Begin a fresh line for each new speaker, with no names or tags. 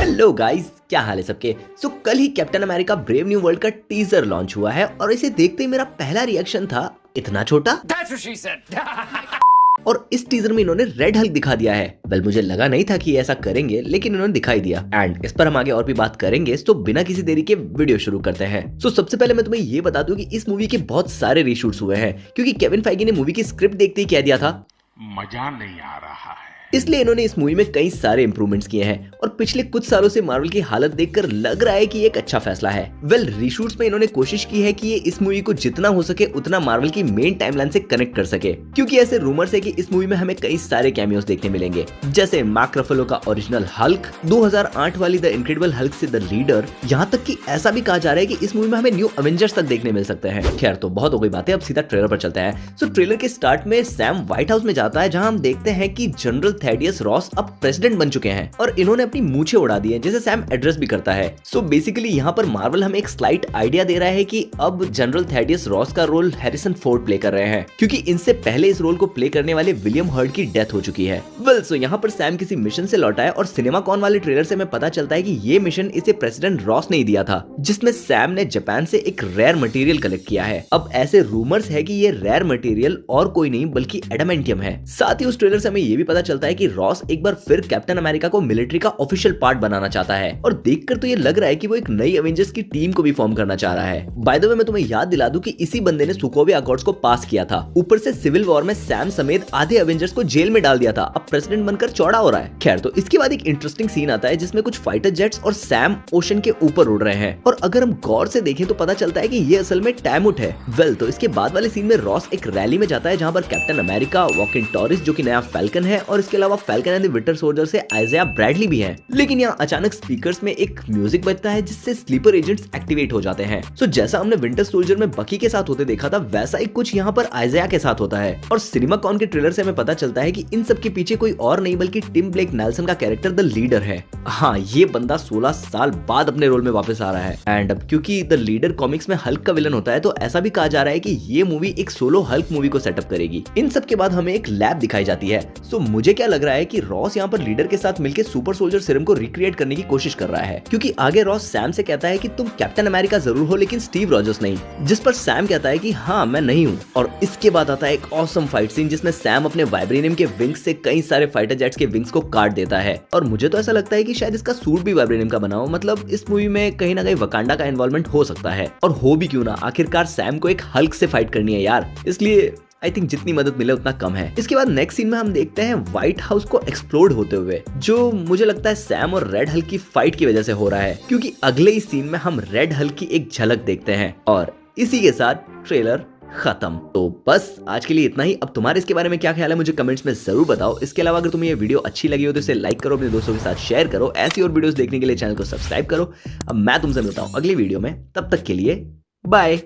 Hello guys, क्या हाल है सबके। कल ही Captain America Brave New World का टीजर लॉन्च हुआ है और इसे देखते ही मेरा पहला रिएक्शन था, इतना छोटा।
That's what she said.
और इस टीजर में इन्होंने रेड हल्क दिखा दिया है। वेल, मुझे लगा नहीं था कि ऐसा करेंगे, लेकिन इन्होंने दिखाई दिया एंड इस पर हम आगे और भी बात करेंगे। तो बिना किसी देरी के वीडियो शुरू करते हैं। सबसे पहले मैं तुम्हें ये बता दूं कि इस मूवी के बहुत सारे रीशूट्स हुए हैं, क्योंकि केविन फाइगी ने मूवी की स्क्रिप्ट देखते ही कह दिया था
मजा नहीं आ रहा है।
इसलिए इन्होंने इस मूवी में कई सारे इंप्रूवमेंट्स किए हैं और पिछले कुछ सालों से मार्वल की हालत देखकर लग रहा है कि ये एक अच्छा फैसला है। वेल, रीशूट्स में इन्होंने कोशिश की है कि ये इस मूवी को जितना हो सके उतना मार्वल की मेन टाइमलाइन से कनेक्ट कर सके, क्योंकि ऐसे रूमर्स है कि इस मूवी में हमें कई सारे कैमियोस देखने मिलेंगे, जैसे मार्क रफेलो का ओरिजिनल हल्क, 2008 वाली द इनक्रेडिबल हल्क से द लीडर, यहाँ तक कि ऐसा भी कहा जा रहा है कि इस मूवी में हमें न्यू अवेंजर्स तक देखने मिल सकते हैं। खैर, तो बहुत हो गई बातें, अब सीधा ट्रेलर पर चलते हैं। ट्रेलर के स्टार्ट में सैम व्हाइट हाउस में जाता है, जहाँ हम देखते हैं कि जनरल थैडियस रॉस अब प्रेसिडेंट बन चुके हैं और इन्होंने अपनी मूछें उड़ा दी है, जिसे सैम एड्रेस भी करता है। बेसिकली यहाँ पर मार्वल हमें एक स्लाइट आइडिया दे रहा है कि अब जनरल थैडियस रॉस का रोल हैरिसन फोर्ड प्ले कर रहे हैं, क्योंकि इनसे पहले इस रोल को प्ले करने वाले विलियम हर्ड की डेथ हो चुकी है। वेल, यहाँ पर सैम किसी मिशन से लौटा है और सिनेमाकॉन वाले ट्रेलर से हमें पता चलता है कि ये मिशन इसे प्रेसिडेंट रॉस ने ही दिया था, जिसमें सैम ने जापान से एक रेयर मटेरियल कलेक्ट किया है। अब ऐसे रूमर्स है कि ये रेयर मटेरियल और कोई नहीं बल्कि एडामेंटियम है। साथ ही उस ट्रेलर से हमें ये भी पता चलता है कि रॉस एक बार फिर कैप्टन अमेरिका को मिलिट्री का ऑफिशियल पार्ट बनाना चाहता है और देखकर तो ये लग रहा है कि वो एक नई एवेंजर्स की टीम को भी फॉर्म करना चाह रहा है। बाय द वे, मैं तुम्हें याद दिला दूं कि इसी बंदे ने सुकोवे अकॉर्ड्स को पास किया था। ऊपर से सिविल वॉर में सैम समेत आधे एवेंजर्स को जेल में डाल दिया था। अब प्रेसिडेंट बनकर चौड़ा हो रहा है। खैर, तो इसके बाद एक इंटरेस्टिंग सीन आता है जिसमें कुछ फाइटर जेट्स और सैम ओशन के ऊपर उड़ रहे हैं, और अगर हम गौर से देखें तो पता चलता है कि ये असल में टैमुट है। वेल, तो इसके बाद वाले सीन में रॉस एक रैली में जाता है, जहां पर कैप्टन अमेरिका, वॉकिन टॉरिस जो कि नया फैल्कन है, और इसके अलावा falcon and the winter soldier से आइज़ाया ब्रैडली भी है। लेकिन यहाँ अचानक स्पीकर्स में एक म्यूजिक बजता है जिससे स्लीपर एजेंट्स एक्टिवेट हो जाते हैं। जैसा हमने विंटर सोल्जर में बकी के साथ होते देखा था, वैसा ही कुछ यहाँ पर आइज़ाया के साथ होता है। और सिनेमाकॉन के ट्रेलर से हमें पता चलता है कि इन सब के पीछे कोई और नहीं बल्कि टिम ब्लेक नेल्सन का कैरेक्टर द लीडर है। हाँ, ये बंदा 16 साल बाद अपने रोल में वापस आ रहा है। एंड अब क्योंकि द लीडर कॉमिक्स में हल्क का विलन होता है, तो ऐसा भी कहा जा रहा है कि ये मूवी एक सोलो हल्क मूवी को सेटअप करेगी। इन सब के बाद हमें एक लैब दिखाई जाती है। मुझे क्या लग रहा है कि रॉस यहाँ पर लीडर के साथ मिलकर सुपर सोल्जर सीरम को रिक्रिएट करने की कोशिश कर रहा है, क्योंकि आगे रॉस सैम से कहता है कि तुम कैप्टन अमेरिका जरूर हो लेकिन स्टीव रॉजर्स नहीं, जिस पर सैम कहता है कि हाँ, मैं नहीं हूँ। और इसके बाद आता है एक ऑसम फाइट सीन जिसमें सैम अपने वाइब्रेनियम के विंग्स से कई सारे फाइटर जेट्स के विंग्स को काट देता है। और मुझे तो ऐसा लगता है कि शायद इसका सूट भी वाइब्रेनियम का बना हो, मतलब इस मूवी में कहीं ना कहीं वकांडा का इन्वॉल्वमेंट हो सकता है। और हो भी क्यों ना, आखिरकार सैम को एक हल्क से फाइट करनी है यार, इसलिए आई थिंक जितनी मदद मिले उतना कम है। इसके बाद नेक्स्ट सीन में हम देखते हैं व्हाइट हाउस को एक्सप्लोड होते हुए, जो मुझे लगता है सैम और रेड हल्क की फाइट की वजह से हो रहा है, क्योंकि अगले ही सीन में हम रेड हल्क की एक झलक देखते हैं। और इसी के साथ ट्रेलर खत्म। तो बस आज के लिए इतना ही। अब तुम्हारे इसके बारे में क्या ख्याल है मुझे कमेंट्स में जरूर बताओ। इसके अलावा अगर तुम्हें ये वीडियो अच्छी लगी हो तो इसे लाइक करो, अपने दोस्तों के साथ शेयर करो। ऐसी और वीडियोस देखने के लिए चैनल को सब्सक्राइब करो। अब मैं तुमसे मिलता हूँ अगली वीडियो में, तब तक के लिए बाय।